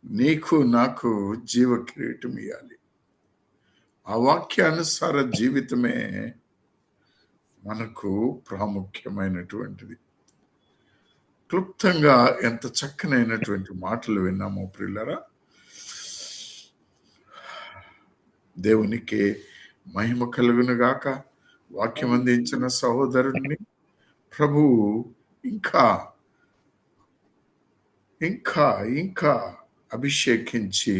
నీకు నాకు జీవ కిరీటం ఇవ్వాలి. ఆ వాక్యానుసార జీవితమే మనకు ప్రాముఖ్యమైనటువంటిది. క్లుప్తంగా ఎంత చక్కనైనటువంటి మాటలు విన్నామో ప్రియులారా. దేవునికి మహిమ కలుగును గాక. వాక్యం అందించిన సహోదరుడిని ప్రభువు ఇంకా ఇంకా ఇంకా అభిషేకించి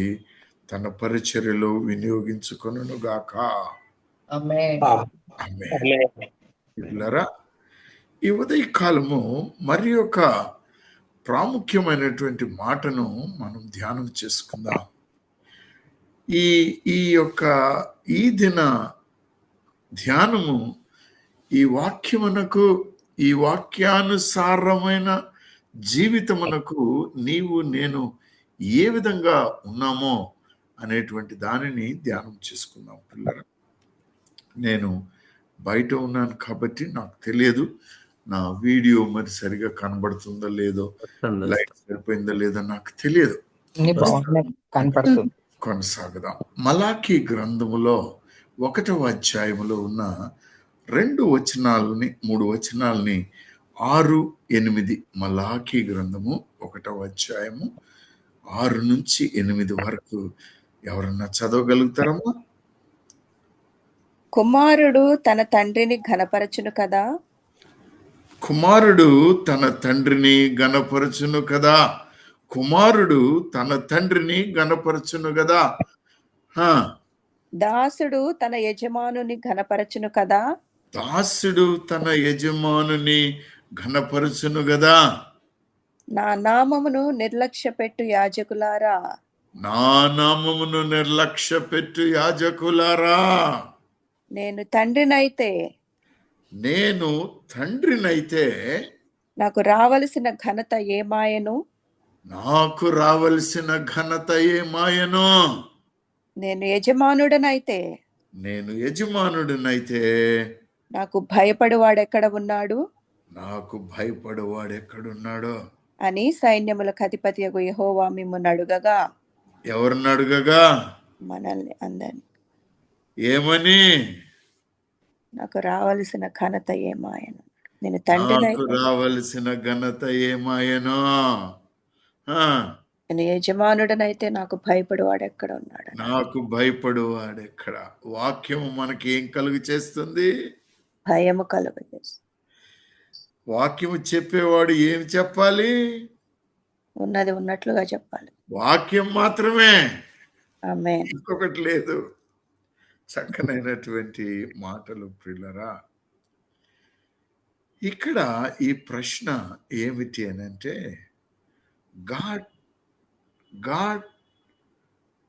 తన పరిచర్యలో వినియోగించుకొనును గాక. ఆమేన్. పిల్లరా, ఈ ఉదయకాలము మరి ఒక ప్రాముఖ్యమైనటువంటి మాటను మనం ధ్యానం చేసుకుందాం. ఈ యొక్క ఈ దిన ధ్యానము ఈ వాక్యమునకు, ఈ వాక్యానుసారమైన జీవితమునకు నీవు నేను ఏ విధంగా ఉన్నామో అనేటువంటి దానిని ధ్యానం చేసుకుందాం పిల్లరా. నేను బయట ఉన్నాను కాబట్టి నాకు తెలియదు నా వీడియో మరి సరిగా కనబడుతుందో లేదో, లైట్ సరిపోయిందో లేదో నాకు తెలియదు. కొనసాగుదాం. మలాకీ గ్రంథములో 1వ అధ్యాయములో ఉన్న 2 వచనాలని 3 వచనాలని 6, 8 మలాకీ గ్రంథము 1వ అధ్యాయము 6 నుంచి 8 వరకు ఎవరన్నా చదవగలుగుతారమ్మా? కుమారుడు తన తండ్రిని ఘనపరచును కదా. కుమారుడు తన తండ్రిని ఘనపరచును కదా. కుమారుడు తన తండ్రిని ఘనపరచును కదా. దాసుడు తన యజమానుని ఘనపరచును కదా. దాసుడు తన యజమానుని ఘనపరచును గదా. నా నామమును నిర్లక్ష్య పెట్టు యాజకులారా, నా నామమును నిర్లక్ష్య పెట్టు యాజకులారా, నేను తండ్రినైతే నాకు రావలసిన ఘనత ఏమాయను. నాకు రావలసిన ఘనత ఏమాయను. నేను యజమానుడనైతే నాకు భయపడువాడెక్కడ ఉన్నాడు అని సైన్యములకు అధిపతియగు యెహోవా మిమ్మును అడుగగా. ఎవరిని అడుగగా? మనల్ని అందరిని. ఏమని? నాకు రావలసిన ఘనత ఏమాయను. నేను రావలసిన ఘనత ఏమాయను. నేను యజమానుడనైతే నాకు భయపడువాడెక్కడ ఉన్నాడు. నాకు భయపడువాడెక్కడ. వాక్యం మనకి ఏం కలుగు చేస్తుంది? భయము కలుగు చేస్తుంది. వాక్యము చెప్పేవాడు ఏం చెప్పాలి? ఉన్నది ఉన్నట్లుగా చెప్పాలి. వాక్యం మాత్రమే, ఆమేన్. ఇంకొకటి లేదు. చక్కనైనటువంటి మాటలు ప్రియులరా. ఇక్కడ ఈ ప్రశ్న ఏమిటి అని అంటే, God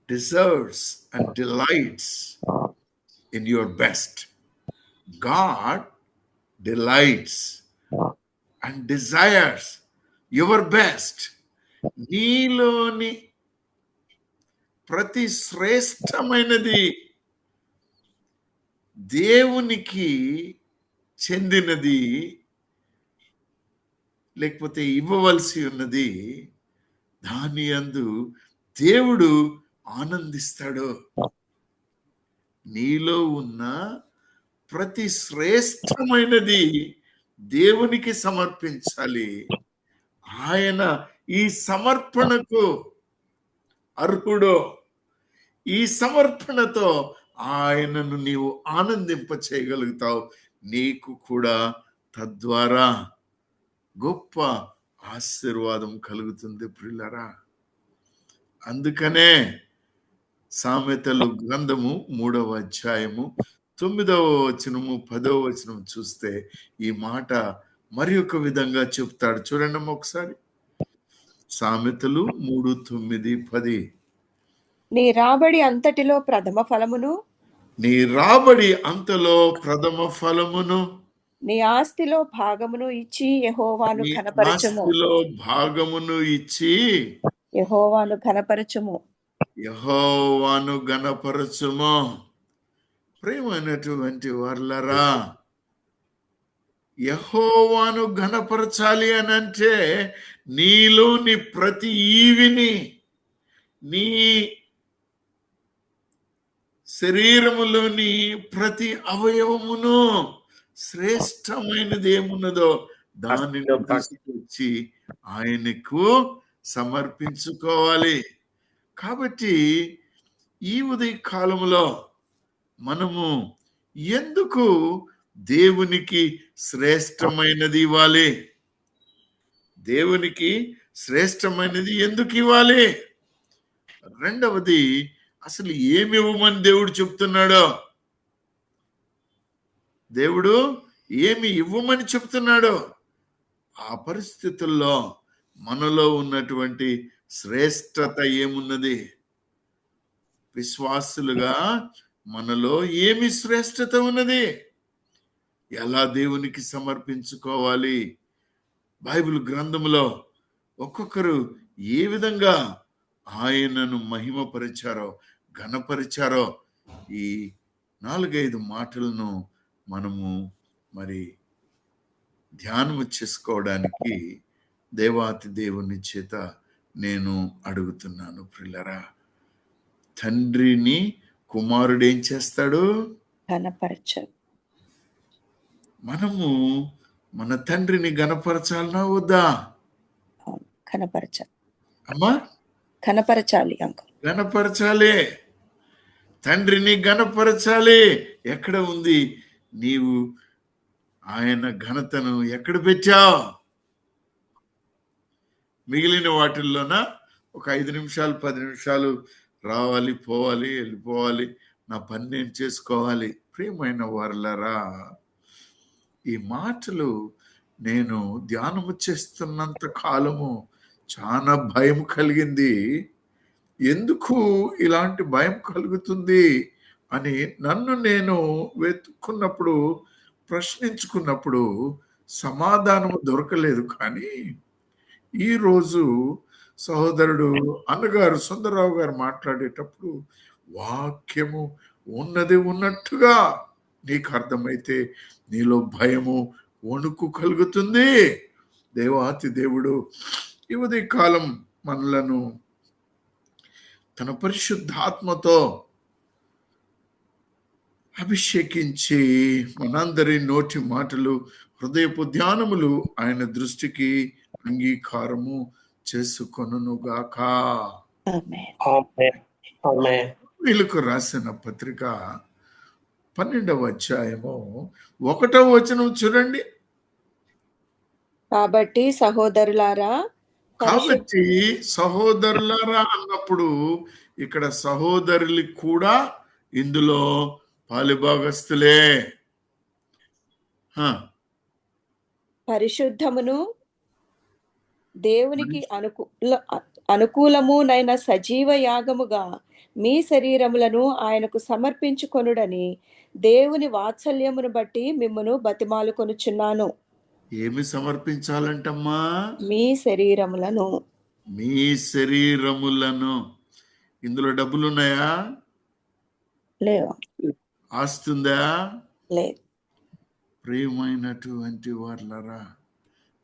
deserves and delights in your best. God delights and desires your best. నీలోని ప్రతి శ్రేష్టమైనది దేవునికి చెందినది, లేకపోతే ఇవ్వవలసి ఉన్నది, దాని యందు దేవుడు ఆనందిస్తాడు. నీలో ఉన్న ప్రతి శ్రేష్టమైనది దేవునికి సమర్పించాలి. ఆయన ఈ సమర్పణకు అర్హుడు. ఈ సమర్పణతో ఆయనను నీవు ఆనందింప చేయగలుగుతావు. నీకు కూడా తద్వారా గొప్ప ఆశీర్వాదం కలుగుతుంది ప్రియులారా. అందుకనే సామెతలు గ్రంథము 3వ అధ్యాయము 9వ వచనము 10వ వచనం చూస్తే ఈ మాట మరి ఒక విధంగా చెప్తాడు. చూడండి ఒకసారి. సామెతలు 3, 9, 10. నీ రాబడి అంతటిలో ప్రథమ ఫలమును, నీ రాబడి అంతలో ప్రథమ ఫలమును, నీ ఆస్తిలో భాగమును ఇచ్చి యెహోవాను ఘనపరచుము. ఆస్తిలో భాగమును ఇచ్చి యెహోవాను ఘనపరచుము. యెహోవాను ఘనపరచుము. ప్రియమైనటువంటి వారలారా, యెహోవాను ఘనపరచాలి అని అంటే నీలోని ప్రతి ఈవిని, నీ శరీరములోని ప్రతి అవయవమును శ్రేష్టమైనది ఏమున్నదో దానిని తీసుకొచ్చి ఆయనకు సమర్పించుకోవాలి. కాబట్టి ఈ ఉదయ కాలంలో మనము ఎందుకు దేవునికి శ్రేష్టమైనది ఇవ్వాలి? దేవునికి శ్రేష్టమైనది ఎందుకు ఇవ్వాలి? రెండవది, అసలు ఏమి ఇవ్వమని దేవుడు చెప్తున్నాడో, దేవుడు ఏమి ఇవ్వమని చెప్తున్నాడో, ఆ పరిస్థితుల్లో మనలో ఉన్నటువంటి శ్రేష్టత ఏమున్నది? విశ్వాసులుగా మనలో ఏమి శ్రేష్టత ఉన్నది? ఎలా దేవునికి సమర్పించుకోవాలి? బైబిల్ గ్రంథములో ఒక్కొక్కరు ఏ విధంగా ఆయనను మహిమపరిచారో, ఘనపరిచారో ఈ 4-5 మాటలను మనము మరి ధ్యానము చేసుకోవడానికి దేవాతి దేవుని చేత నేను అడుగుతున్నాను. ప్రియులారా, తండ్రిని కుమారుడు ఏం చేస్తాడు? ఘనపరచాలి. మనము మన తండ్రిని ఘనపరచాలనా వద్దా? ఘనపరచాలి అమ్మా, ఘనపరచాలి అంకుల్. ఘనపరచాలి, తండ్రిని ఘనపరచాలి. ఎక్కడ ఉంది నీవు ఆయన ఘనతను ఎక్కడ పెట్టావు? మిగిలిన వాటిల్లోన ఒక 5 నిమిషాలు 10 నిమిషాలు రావాలి, పోవాలి, వెళ్ళిపోవాలి, నా పని నేను చేసుకోవాలి. ప్రియమైన వారలారా, ఈ మాటలు నేను ధ్యానము చేస్తున్నంత కాలము చాలా భయం కలిగింది. ఎందుకు ఇలాంటి భయం కలుగుతుంది అని నన్ను నేను వెతుక్కున్నప్పుడు, ప్రశ్నించుకున్నప్పుడు సమాధానము దొరకలేదు. కానీ ఈరోజు సహోదరుడు అన్నగారు సుందరరావు గారు మాట్లాడేటప్పుడు వాక్యము ఉన్నది ఉన్నట్టుగా నీకు అర్థమైతే నీలో భయము, వణుకు కలుగుతుంది. దేవాతి దేవుడు ఈ ఉదయ కాలం మనలను తన పరిశుద్ధాత్మతో అభిషేకించి మనందరి నోటి మాటలు, హృదయపు ధ్యానములు ఆయన దృష్టికి అంగీకారము చేసుకొనుగాక. వీళ్ళకు రాసిన పత్రిక 12వ అధ్యాయము 1వ వచనం చూడండి. కాబట్టి సహోదరులారా అన్నప్పుడు ఇక్కడ సహోదరులు కూడా ఇందులో పాలుభాగస్తులే. పరిశుద్ధమును దేవునికి అనుకూలమునైన సజీవ యాగముగా మీ శరీరములను ఆయనకు సమర్పించుకొనుడని దేవుని వాత్సల్యమును బట్టి మిమ్మును బతిమాలుకొనుచున్నాను. ఏమి సమర్పించాలంటమ్మా? మీ శరీరములను. మీ శరీరములను. ఇందులో డబ్బులున్నాయా? లేవు. ఆస్తుందా? లేదు. ప్రియమైనటువంటి వాళ్ళరా,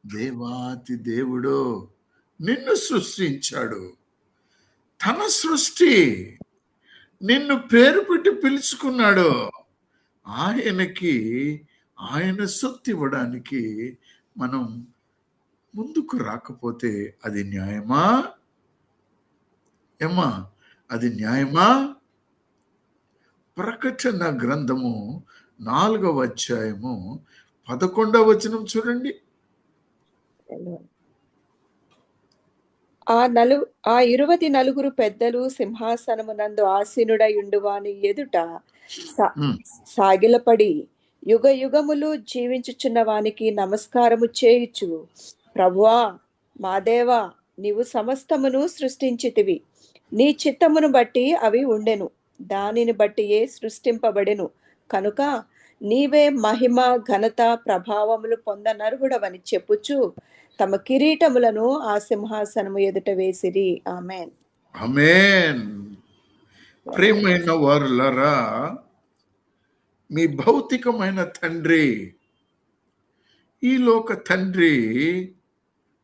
దేవాతి దేవుడు నిన్ను సృష్టించాడు. తన సృష్టి నిన్ను పేరు పెట్టి పిలుచుకున్నాడు. ఆయనకి ఆయన సొత్తు ఇవ్వడానికి మనం ముందుకు రాకపోతే అది న్యాయమా? ఏమ్మా, అది న్యాయమా? ప్రకటన గ్రంథము 4వ అధ్యాయము 11వ వచనం చూడండి. ఆ 24 పెద్దలు సింహాసనమునందు ఆసీనుడై ఉండువాని ఎదుట సాగిలపడి యుగ యుగములు జీవించుచున్న వానికి నమస్కారము చేయుచు, ప్రభువా మా దేవా, నీవు సమస్తమును సృష్టించితివి, నీ చిత్తమును బట్టి అవి ఉండెను, దానిని బట్టియే సృష్టింపబడెను, కనుక నీవే మహిమ ఘనత ప్రభావములు పొందనర్హుడవని చెప్పుచు తమ కిరీటములను ఆ సింహాసనము ఎదుట వేసిరి. ఆమేన్. ఆమేన్. ప్రియమైన వారులారా, మీ భౌతికమైన తండ్రి, ఈ లోక తండ్రి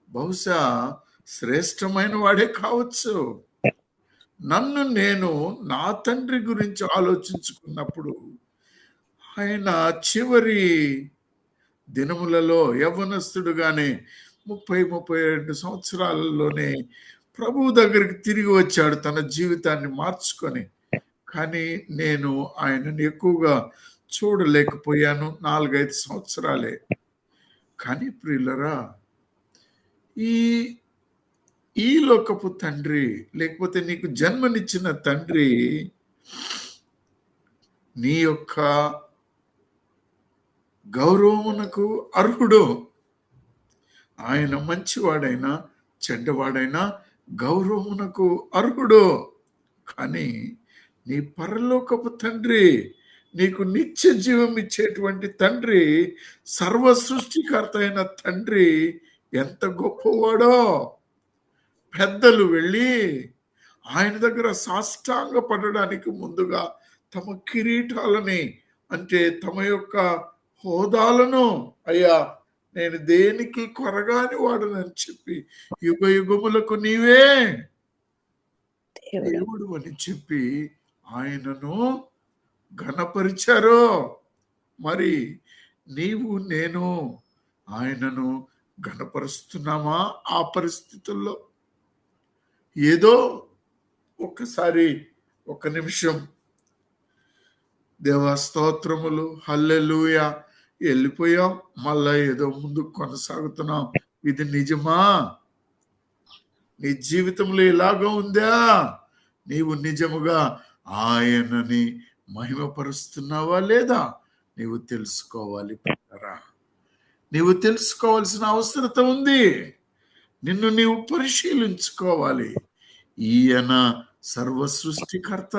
బహుశా శ్రేష్టమైన వాడే కావచ్చు. నన్ను నేను నా తండ్రి గురించి ఆలోచించుకున్నప్పుడు ఆయన చివరి దినములలో యవ్వనస్తుడుగానే 32 సంవత్సరాలలోనే ప్రభువు దగ్గరికి తిరిగి వచ్చాడు తన జీవితాన్ని మార్చుకొని. కానీ నేను ఆయనను ఎక్కువగా చూడలేకపోయాను. 4-5 సంవత్సరాలే. కానీ ప్రియులరా, ఈ ఈ లోకపు తండ్రి, లేకపోతే నీకు జన్మనిచ్చిన తండ్రి నీ యొక్క గౌరవమునకు అర్హుడు. ఆయన మంచివాడైనా చెడ్డవాడైనా గౌరవమునకు అర్హుడు. కానీ నీ పరలోకపు తండ్రి, నీకు నిత్య జీవం ఇచ్చేటువంటి తండ్రి, సర్వ సృష్టికర్త అయిన తండ్రి ఎంత గొప్పవాడో. పెద్దలు వెళ్ళి ఆయన దగ్గర సాష్టాంగ పడడానికి ముందుగా తమ కిరీటాలని, అంటే తమ యొక్క హోదాలను, అయ్యా నేను దేనికి కొరగాని వాడనని చెప్పి, యుగ యుగములకు నీవే దేవుడు అని చెప్పి ఆయనను ఘనపరిచారు. మరి నీవు నేను ఆయనను ఘనపరుస్తున్నామా? ఆ పరిస్థితుల్లో ఏదో ఒక్కసారి ఒక నిమిషం దేవా స్తోత్రములు, హల్లెలూయా, వెళ్ళిపోయాం, మళ్ళా ఏదో ముందుకు కొనసాగుతున్నాం. ఇది నిజమా? నీ జీవితంలో ఇలాగా ఉందా? నీవు నిజముగా ఆయనని మహిమపరుస్తున్నావా లేదా? నీవు తెలుసుకోవాలి పిల్లరా. నీవు తెలుసుకోవాల్సిన అవసరత ఉంది. నిన్ను నీవు పరిశీలించుకోవాలి. ఈయన సర్వ సృష్టికర్త.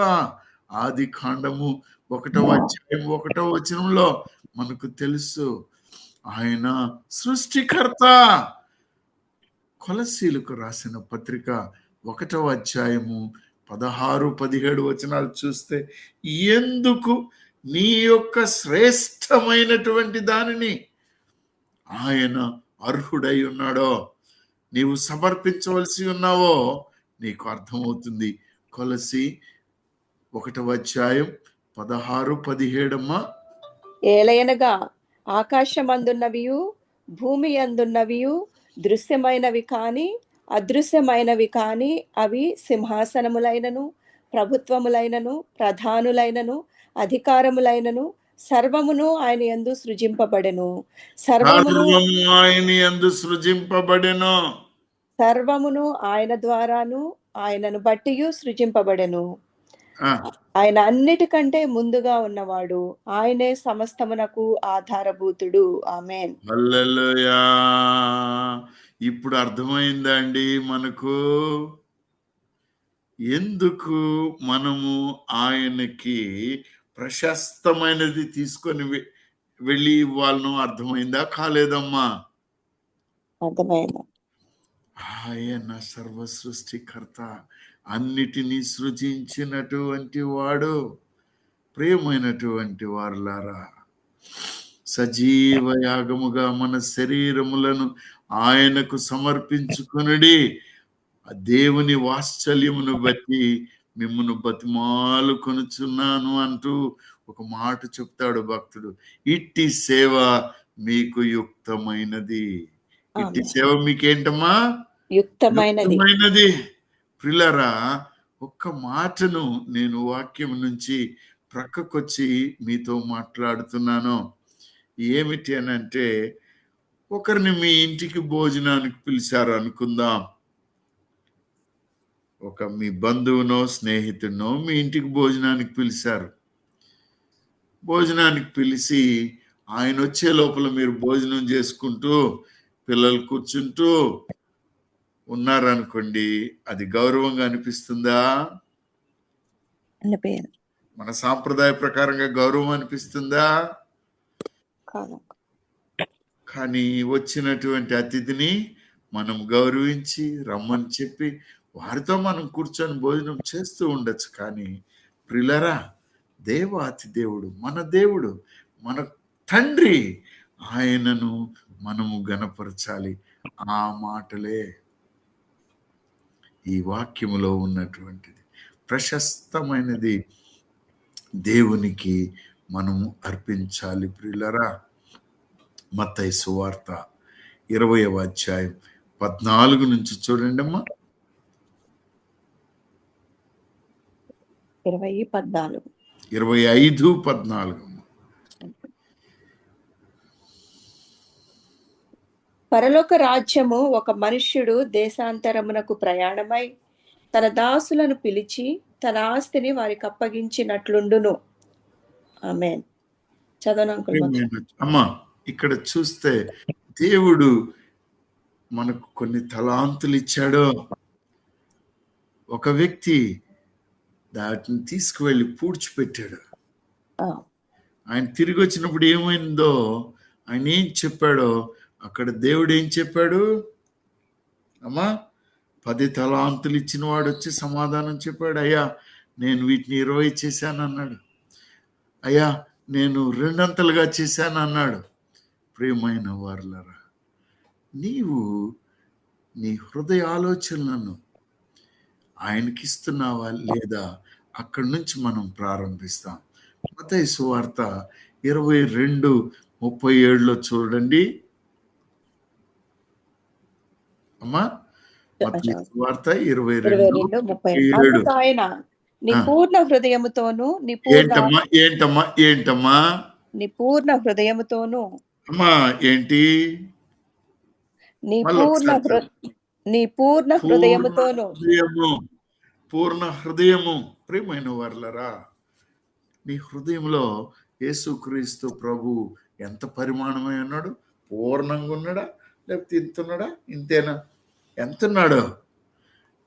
ఆది కాండము 1వ అధ్యాయం 1వ వచనంలో మనకు తెలుసు ఆయన సృష్టికర్త. కొలస్సీలకు రాసిన పత్రిక 1వ అధ్యాయము 16-17 వచనాలు చూస్తే, ఎందుకు నీ యొక్క శ్రేష్టమైనటువంటి దానిని ఆయన అర్హుడై ఉన్నాడో నీవు సమర్పించవలసి ఉన్నావో నీకు అర్థమవుతుంది. కొలస్సీ 1వ అధ్యాయం 16-17. ఏలయనగా ఆకాశమందున్నవియు భూమి అందున్నవియు దృశ్యమైనవి కాని అదృశ్యమైనవి కాని, అవి సింహాసనములైనను ప్రభుత్వములైనను ప్రధానులైనను అధికారములైనను సర్వమును ఆయన యందు సృజింపబడెను. సర్వమును ఆయన యందు సృజింపబడెను. సర్వమును ఆయన ద్వారాను ఆయనను బట్టియు సృజింపబడెను. ఆయన అన్నిటికంటే ముందుగా ఉన్నవాడు, ఆయనే సమస్తమునకు ఆధారభూతుడు. ఆమేన్. హల్లెలూయా. ఇప్పుడు అర్థమైందా అండి మనకు ఎందుకు మనము ఆయనకి ప్రశస్తమైనది తీసుకొని వెళ్ళి ఇవ్వాలను? అర్థమైందా? కాలేదమ్మా? అర్థమైంది. ఆయన సర్వ సృష్టికర్త, అన్నిటినీ సృజించినటువంటి వాడు. ప్రియమైనటువంటి వారులారా, సజీవ యాగముగా మన శరీరములను ఆయనకు సమర్పించుకొనుడి. దేవుని వాత్సల్యమును బట్టి మిమ్మును బతిమాలు కొనుచున్నాను అంటూ ఒక మాట చెప్తాడు భక్తుడు. ఇట్టి సేవ మీకు యుక్తమైనది. ఇట్టి సేవ మీకేంటమ్మా? యుక్తమైనది. ప్రియులారా, ఒక్క మాటను నేను వాక్యం నుంచి ప్రక్కకొచ్చి మీతో మాట్లాడుతున్నాను. ఏమిటి అని అంటే, ఒకరిని మీ ఇంటికి భోజనానికి పిలిచారు అనుకుందాం. ఒక మీ బంధువునో స్నేహితుడినో మీ ఇంటికి భోజనానికి పిలిచారు. భోజనానికి పిలిచి ఆయన వచ్చే లోపల మీరు భోజనం చేసుకుంటూ పిల్లలు కూర్చుంటూ ఉన్నారనుకోండి, అది గౌరవంగా అనిపిస్తుందా? మన సాంప్రదాయ ప్రకారంగా గౌరవం అనిపిస్తుందా? కానీ వచ్చినటువంటి అతిథిని మనం గౌరవించి రమ్మని చెప్పి వారితో మనం కూర్చొని భోజనం చేస్తూ ఉండొచ్చు. కానీ ప్రియులారా, దేవాతి దేవుడు, మన దేవుడు, మన తండ్రి, ఆయనను మనము గణపరచాలి. ఆ మాటలే ఈ వాక్యములో ఉన్నటువంటిది. ప్రశస్తమైనది దేవునికి మనము అర్పించాలి ప్రియులరా. మత్తయి సువార్త 20వ అధ్యాయం 14 నుంచి చూడండి అమ్మా. 20:14. 25:14. పరలోక రాజ్యము ఒక మనుష్యుడు దేశాంతరమునకు ప్రయాణమై తన దాసులను పిలిచి తన ఆస్తిని వారికి అప్పగించినట్లుండును. ఆమేన్. చదవను అంకుల్ మొత్తం. అమ్మా, ఇక్కడ చూస్తే దేవుడు మనకు కొన్ని తలాంతులు ఇచ్చాడు. ఒక వ్యక్తి దాటిని తీసుకువెళ్ళి పూడ్చిపెట్టాడు. ఆ, ఆయన తిరిగి వచ్చినప్పుడు ఏమైందో, ఆయన ఏం చెప్పాడో అక్కడ దేవుడు ఏం చెప్పాడు అమ్మా? 10 తలాంతులు ఇచ్చిన వాడు వచ్చి సమాధానం చెప్పాడు. అయ్యా, నేను వీటిని 20 చేశాను అన్నాడు. అయ్యా, నేను 2 అంతలుగా చేశాను అన్నాడు. ప్రియమైన వారలారా, నీవు నీ హృదయ ఆలోచనలను ఆయనకిస్తున్నావా లేదా? అక్కడి నుంచి మనం ప్రారంభిస్తాం. మత్తయి సువార్త 22:37 చూడండి అమ్మా. మత్తయి సువార్త 22:37. అందుకు ఆయన నీ పూర్ణ హృదయముతోను ఏంటమ్మా నీ పూర్ణ హృదయముతోను అమ్మా ఏంటి నీ పూర్ణ హృదయముతోను పూర్ణ హృదయము. ప్రియమైన వారలారా, నీ హృదయంలో యేసుక్రీస్తు ప్రభు ఎంత పరిమాణమై ఉన్నాడు? పూర్ణంగా ఉన్నాడా లేకపోతే ఇంతున్నాడా? ఇంతేనా? ఎంతున్నాడు?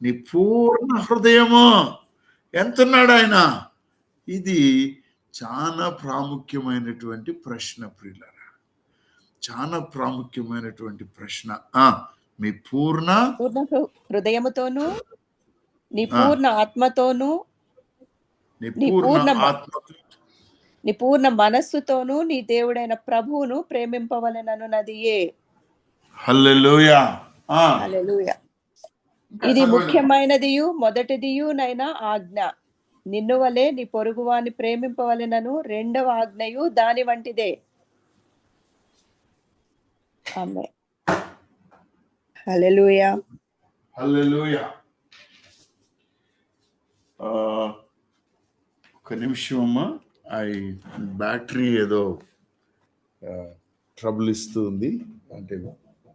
నీ పూర్ణ హృదయము ఎంతున్నాడు ఆయన? ఇది చాలా ప్రాముఖ్యమైనటువంటి ప్రశ్న ప్రియులారా, చాలా ప్రాముఖ్యమైనటువంటి ప్రశ్న. మీ పూర్ణ హృదయముతోను నీ పూర్ణ ఆత్మతోను నీ పూర్ణ మనస్సుతోను నీ దేవుడైన ప్రభువును ప్రేమింపవలెననున్నదియే. హల్లెలూయా. హల్లెలూయా. ఇది ముఖ్యమైనదియు మొదటిదియునైన ఆజ్ఞ. నిన్ను వలె నీ పొరుగువాని ప్రేమింపవలెనను రెండవ ఆజ్ఞయు దాని వంటిదే. ఆమేన్. హల్లెలూయా. హల్లెలూయా. ఒక నిమిషం అమ్మా, బ్యాటరీ ఏదో ట్రబుల్ ఇస్తుంది, అంటే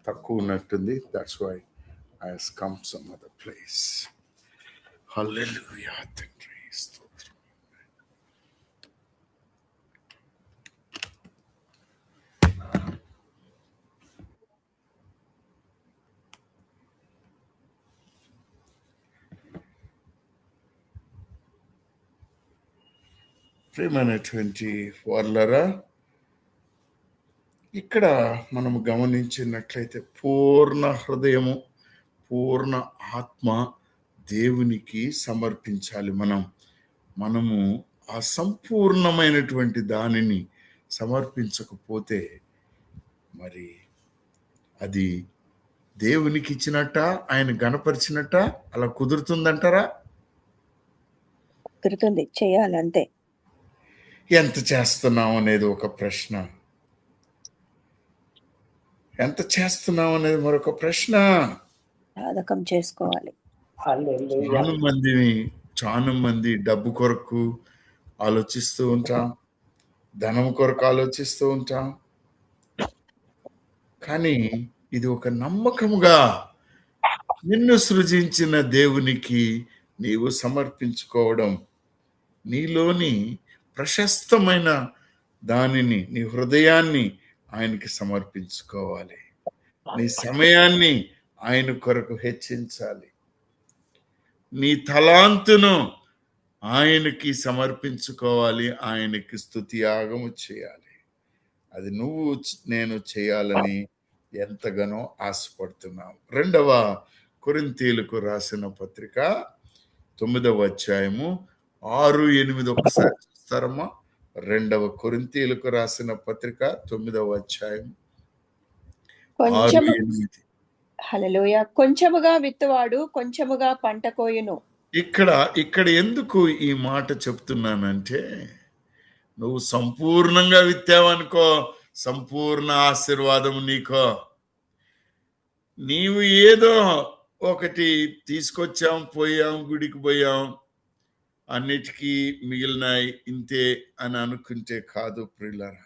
తక్కువ ఉన్నట్టుంది. That's why I has come some other place. Hallelujah. తండ్రి స్తోత్రం. ప్రియమైనటువంటి వారలారా, ఇక్కడ మనము గమనించినట్లయితే పూర్ణ హృదయము, పూర్ణ ఆత్మ దేవునికి సమర్పించాలి. మనము ఆ సంపూర్ణమైనటువంటి దానిని సమర్పించకపోతే మరి అది దేవునికి ఇచ్చినట్ట, ఆయన గణపరిచినట్ట అలా కుదురుతుందంటారా? కుదురుతుంది, చేయాలి అంతే. ఎంత చేస్తున్నాం అనేది ఒక ప్రశ్న, ఎంత చేస్తున్నాం అనేది మరొక ప్రశ్న. సాధకం చేసుకోవాలి. చాలా మంది డబ్బు కొరకు ఆలోచిస్తూ ఉంటాం, ధనం కొరకు ఆలోచిస్తూ ఉంటాం. కానీ ఇది ఒక నమ్మకముగా నిన్ను సృజించిన దేవునికి నీవు సమర్పించుకోవడం, నీలోని ప్రశస్తమైన దానిని, నీ హృదయాన్ని ఆయనకి సమర్పించుకోవాలి. నీ సమయాన్ని ఆయన కొరకు హెచ్చించాలి. నీ తలాంతును ఆయనకి సమర్పించుకోవాలి, ఆయనకి స్తుతి యాగము చేయాలి. అది నేను చేయాలని ఎంతగానో ఆశపడుతున్నాం. 2వ కొరింథీయులకు రాసిన పత్రిక 9వ అధ్యాయము 6-8 ఒకసారి చూస్తారమ్మా. 2వ కొరింథీయులకు రాసిన పత్రిక 9వ అధ్యాయం 6-8. హల్లెలూయా. కొంచెముగా విత్తువాడు కొంచెముగా పంట కోయును, ఇక్కడ ఎందుకు ఈ మాట చెప్తున్నానంటే, నువ్వు సంపూర్ణంగా విత్తావనుకో, సంపూర్ణ ఆశీర్వాదం నీకో. నీవు ఏదో ఒకటి తీసుకొచ్చాం, పోయాం, గుడికి పోయాం, అన్నిటికీ మిగిలినాయి ఇంతే అని అనుకుంటే కాదు ప్రియులారా.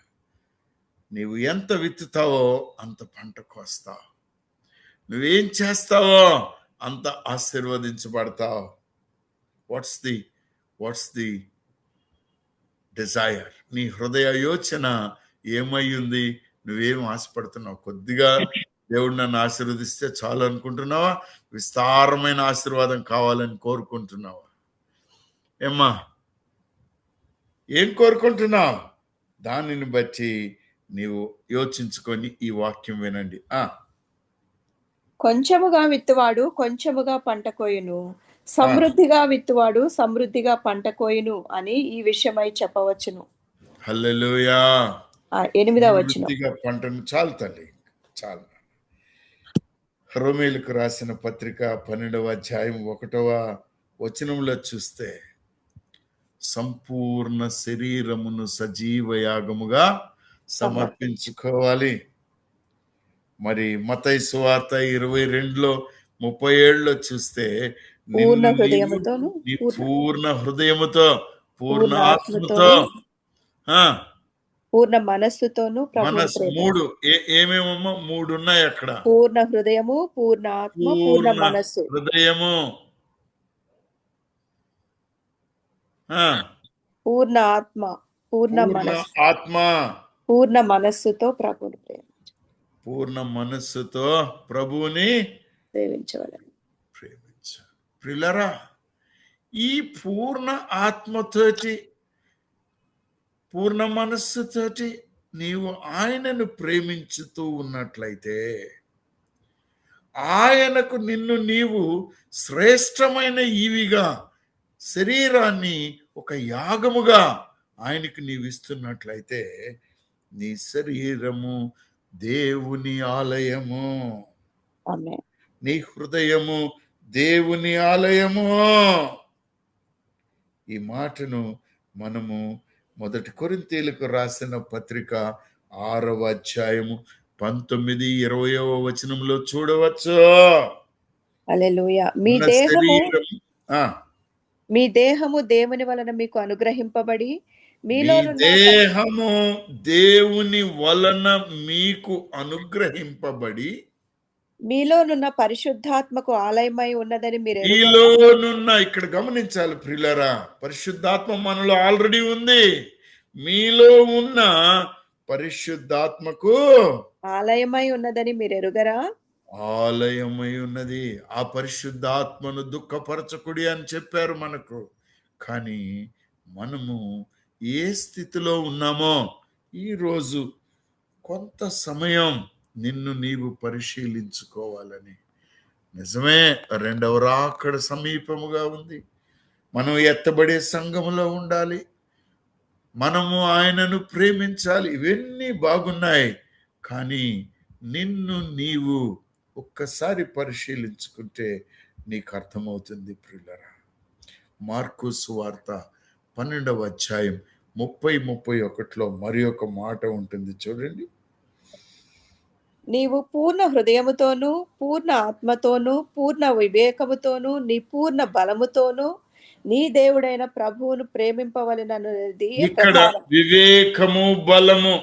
నీవు ఎంత విత్తుతావో అంత పంట కోస్తావు. నువ్వేం చేస్తావో అంత ఆశీర్వదించబడతావు. What's the Dzire? నీ హృదయ యోచన ఏమై ఉంది? నువ్వేం ఆశపడుతున్నావు? కొద్దిగా దేవుడు నన్ను ఆశీర్వదిస్తే చాలు అనుకుంటున్నావా? విస్తారమైన ఆశీర్వాదం కావాలని కోరుకుంటున్నావా? ఏమ్మా, ఏం కోరుకుంటున్నావు? దానిని బట్టి నీవు యోచించుకొని ఈ వాక్యం వినండి. కొంచెముగా విత్తువాడు కొంచెముగా పంట కోయును, సమృద్ధిగా విత్తువాడు సమృద్ధిగా పంట కోయును అని ఈ విషయమై చెప్పవచ్చును. హల్లెలూయా. 8వ వచనం. సమృద్ధిగా పంటను చాలు తల్లి, చాలు. రోమీయులకు రాసిన పత్రిక 12వ అధ్యాయం 1వ వచనంలో చూస్తే, సంపూర్ణ శరీరమును సజీవ యాగముగా సమర్పించుకోవాలి. మరి మత్తయి సువార్త 22లో 37లో చూస్తే, పూర్ణ హృదయముతోను పూర్ణ హృదయముతో, పూర్ణ ఆత్మతో, పూర్ణ మనస్సుతోను మనస్సు, మూడు ఏమేమో మూడు ఉన్నాయి అక్కడ. పూర్ణ హృదయము, పూర్ణ ఆత్మ, పూర్ణ మనస్సు. హృదయము, పూర్ణ ఆత్మ, పూర్ణ మనస్సు, ఆత్మ, పూర్ణ మనస్సుతో ప్రభువుని పూర్ణ మనస్సుతో ప్రభువుని ప్రేమించవలెను. ప్రియులారా, ఈ పూర్ణ ఆత్మతోటి, పూర్ణ మనస్సుతోటి నీవు ఆయనను ప్రేమించుతూ ఉన్నట్లయితే, ఆయనకు నిన్ను నీవు శ్రేష్టమైన ఈవిగా, శరీరాన్ని ఒక యాగముగా ఆయనకు నీవు ఇస్తున్నట్లయితే, నీ శరీరము దేవుని ఆలయము, నీ హృదయము దేవుని ఆలయము. ఈ మాటను మనము 1 కొరింథీయులకు రాసిన పత్రిక 6వ అధ్యాయము 19-20వ వచనంలో చూడవచ్చు. హల్లెలూయా. మీ దేహము దేవుని వలన మీకు అనుగ్రహింపబడి, దేహము దేవుని వలన మీకు అనుగ్రహింపబడి, మీలోనున్న పరిశుద్ధాత్మకు ఆలయమై ఉన్నదని మీరు మీలోనున్న, ఇక్కడ గమనించాలి ప్రియులారా, పరిశుద్ధాత్మ మనలో ఆల్రెడీ ఉంది. మీలో ఉన్న పరిశుద్ధాత్మకు ఆలయమై ఉన్నదని మీరు ఎరుగరా? ఆలయమై ఉన్నది. ఆ పరిశుద్ధాత్మను దుఃఖపరచకుడి అని చెప్పారు మనకు. కానీ మనము ఏ స్థితిలో ఉన్నామో ఈరోజు కొంత సమయం నిన్ను నీవు పరిశీలించుకోవాలని. నిజమే, 2వ రాకడ సమీపముగా ఉంది. మనం ఎత్తబడే సంఘములో ఉండాలి, మనము ఆయనను ప్రేమించాలి, ఇవన్నీ బాగున్నాయి. కానీ నిన్ను నీవు ఒక్కసారి పరిశీలించుకుంటే నీకు అర్థమవుతుంది ప్రియులారా. మార్కు సువార్త 12వ అధ్యాయం 30-31లో మరి ఒక మాట ఉంటుంది చూడండి. నీవు పూర్ణ హృదయముతోను, పూర్ణ ఆత్మతోను, పూర్ణ వివేకముతోను, నీ పూర్ణ బలముతోను నీ దేవుడైన ప్రభువును ప్రేమింపవలెనన్నది. ఇక్కడ వివేకము బలము,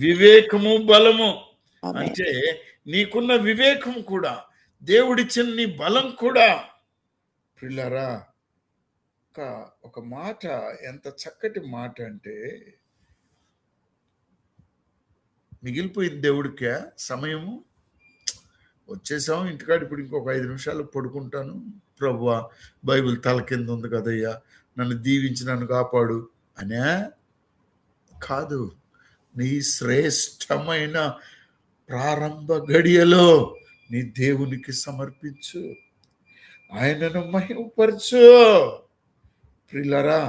వివేకము బలము అంటే నీకున్న వివేకం కూడా, దేవుడిచ్చిన నీ బలం కూడా. ప్రియులారా, ఒక మాట, ఎంత చక్కటి మాట అంటే, మిగిలిపోయింది దేవుడికే సమయము. వచ్చేసాం ఇంటికాడ, ఇప్పుడు ఇంకొక 5 నిమిషాలు పడుకుంటాను, ప్రభువా బైబిల్ తల కింద ఉంది కదయ్యా, నన్ను దీవించి నన్ను కాపాడు అనే కాదు. నీ శ్రేష్టమైన ప్రారంభ గడియలో నీ దేవునికి సమర్పించు, ఆయనను మహిమపరచు. ప్రియులారా,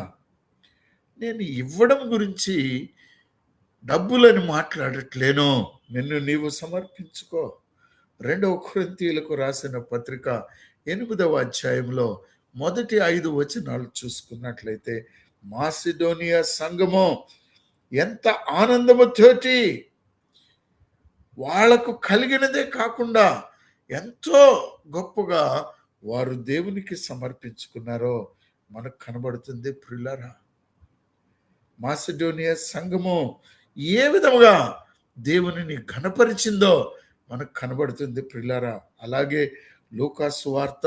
నేను ఇవ్వడం గురించి, డబ్బులని మాట్లాడట్లేను. నిన్ను నీవు సమర్పించుకో. 2వ కొరింథీయులకు రాసిన పత్రిక 8వ అధ్యాయంలో మొదటి 5 వచనాలు చూసుకున్నట్లయితే, మాసిడోనియా సంఘము ఎంత ఆనందముతోటి వాళ్లకు కలిగినదే కాకుండా ఎంతో గొప్పగా వారు దేవునికి సమర్పించుకున్నారో మనకు కనబడుతుంది ప్రియులారా. మాసిడోనియా సంఘము ఏ విధముగా దేవునిని ఘనపరిచిందో మనకు కనబడుతుంది ప్రియులారా. అలాగే లూకా సువార్త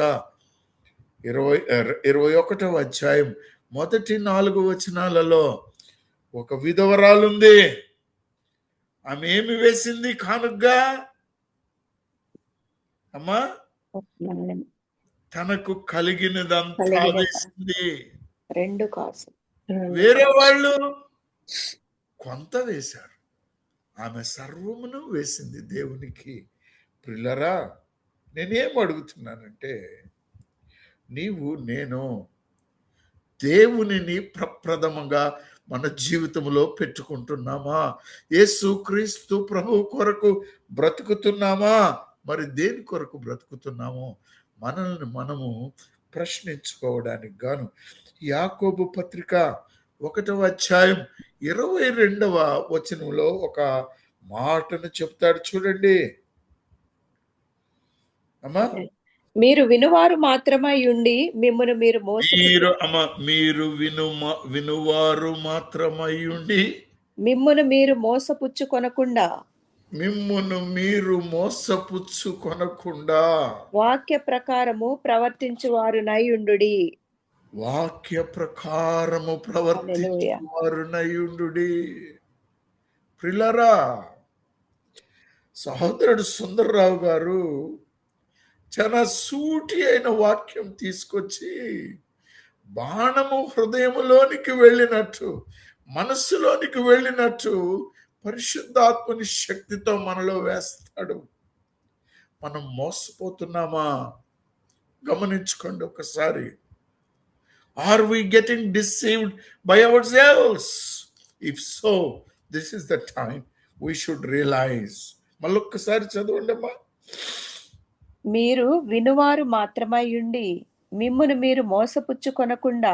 21వ అధ్యాయం మొదటి 4 వచనాలలో ఒక విధవరాలుంది. ఆమె ఏమి వేసింది కానుగ్గా? అమ్మా, తనకు కలిగినదంతా వేసింది. 2 కాసు. వేరే వాళ్ళు కొంత వేశారు, ఆమె సర్వమును వేసింది దేవునికి. ప్రియులారా, నేనేం అడుగుతున్నానంటే, నీవు నేను దేవునిని ప్రప్రథమంగా మన జీవితంలో పెట్టుకుంటున్నామా? యేసు క్రీస్తు ప్రభు కొరకు బ్రతుకుతున్నామా? మరి దేని కొరకు బ్రతుకుతున్నామో మనల్ని మనము ప్రశ్నించుకోవడానికి గాను యాకోబు పత్రిక 1వ అధ్యాయం 22వ వచనంలో ఒక మాటను చెప్తాడు చూడండి అమ్మా. మీరు వినువారు మాత్రమై ఉండి మిమ్మును మీరు వినువారు మాత్రమై ఉండి మిమ్మును మీరు మోసపుచ్చుకొనకుండా వాక్య ప్రకారము ప్రవర్తించువారునై ఉండుడి. వాక్య ప్రకారము ప్రవర్తించువారునై ఉండుడి. ప్రియులారా, సహోదరుడు సుందర్రావు గారు చాలా సూటి అయిన వాక్యం తీసుకొచ్చి బాణము హృదయములోనికి వెళ్ళినట్టు, మనస్సులోనికి వెళ్ళినట్టు పరిశుద్ధాత్మని శక్తితో మనలో వేస్తాడు. మనం మోసపోతున్నామా? గమనించుకోండి ఒకసారి. Are we getting deceived by ourselves? If so, this is the time we should realize. మళ్ళొక్కసారి చదవండి అమ్మా. మీరు వినువారు మాత్రమై ఉండి మిమ్మును మీరు మోసపుచ్చుకొనకుండా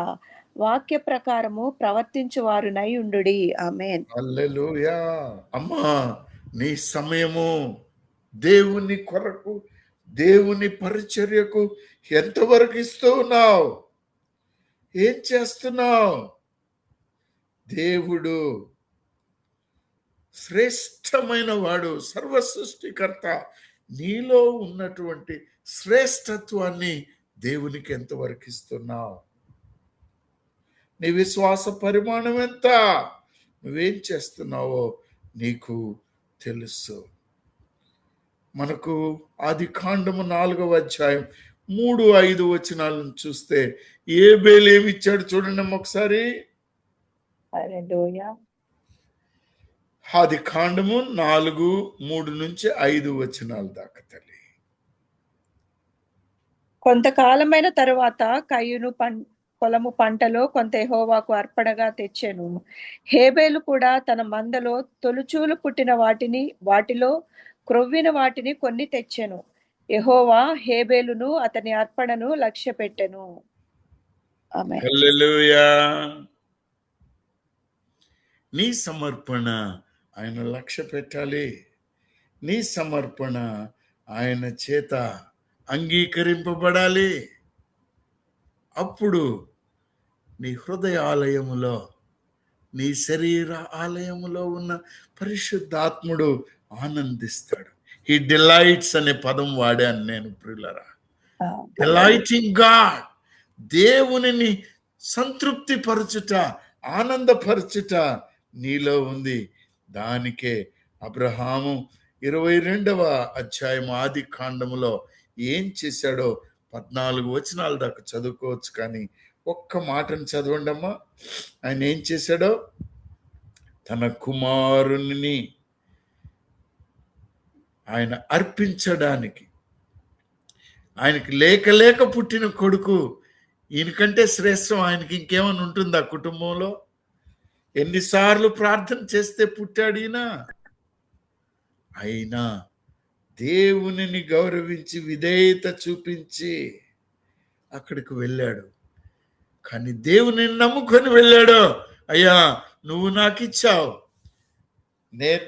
వాక్య ప్రకారము ప్రవర్తించువారునై ఉండుడి. ఆమేన్. హల్లెలూయా. అమ్మా, నీ సమయము దేవుని కొరకు, దేవుని పరిచర్యకు ఎంతవరకు ఇస్తూ ఉన్నావు? ఏం చేస్తున్నావు? దేవుడు శ్రేష్టమైన వాడు, సర్వ సృష్టికర్త. నీలో ఉన్నటువంటి శ్రేష్టత్వాన్ని దేవునికి ఎంతవరకు ఇస్తున్నావు? నీ విశ్వాస పరిమాణం ఎంత? నువ్వేం చేస్తున్నావో నీకు తెలుసు. మనకు ఆదికాండము 4వ అధ్యాయం 3-5 వచనాలను చూస్తే ఏబేలు ఏమిచ్చాడు చూడండి ఒకసారి. ఆదికాండము 4:3-5 వచనాల దాకా తల్లి. కొంతకాలమైన తరువాత కయ్యూను పొలము పంటలో కొంత యెహోవాకు అర్పణగా తెచ్చెను. హేబేలు కూడా తన మందలో తొలుచూలు పుట్టిన వాటిలో క్రొవ్విన వాటిని కొన్ని తెచ్చెను. యెహోవా హేబేలును అతని అర్పణను లక్ష్యపెట్టెను. ఆమేన్. హల్లెలూయా. నీ సమర్పణ ఆయన లక్ష్య పెట్టాలి. నీ సమర్పణ ఆయన చేత అంగీకరింపబడాలి. అప్పుడు నీ హృదయ ఆలయములో, నీ శరీర ఆలయములో ఉన్న పరిశుద్ధాత్ముడు ఆనందిస్తాడు. హీ డిలైట్స్ అనే పదం వాడాను నేను ప్రియులారా. డిలైటింగ్ గాడ్, దేవునిని సంతృప్తి పరచుట, ఆనందపరచుట నీలో ఉంది. దానికే అబ్రహాము 22వ అధ్యాయం ఆది కాండములో ఏం చేశాడో 14 వచనాల దాకా చదువుకోవచ్చు, కానీ ఒక్క మాటను చదవండి అమ్మా. ఆయన ఏం చేశాడో, తన కుమారుని ఆయన అర్పించడానికి, ఆయనకి లేక పుట్టిన కొడుకు, ఈయనకంటే శ్రేష్టం ఆయనకి ఇంకేమైనా ఉంటుందా కుటుంబంలో? ఎన్నిసార్లు ప్రార్థన చేస్తే పుట్టాడు ఈయన. అయినా దేవునిని గౌరవించి విధేయత చూపించి అక్కడికి వెళ్ళాడు. కానీ దేవుని నమ్ముకొని వెళ్ళాడు. అయ్యా, నువ్వు నాకు ఇచ్చావు,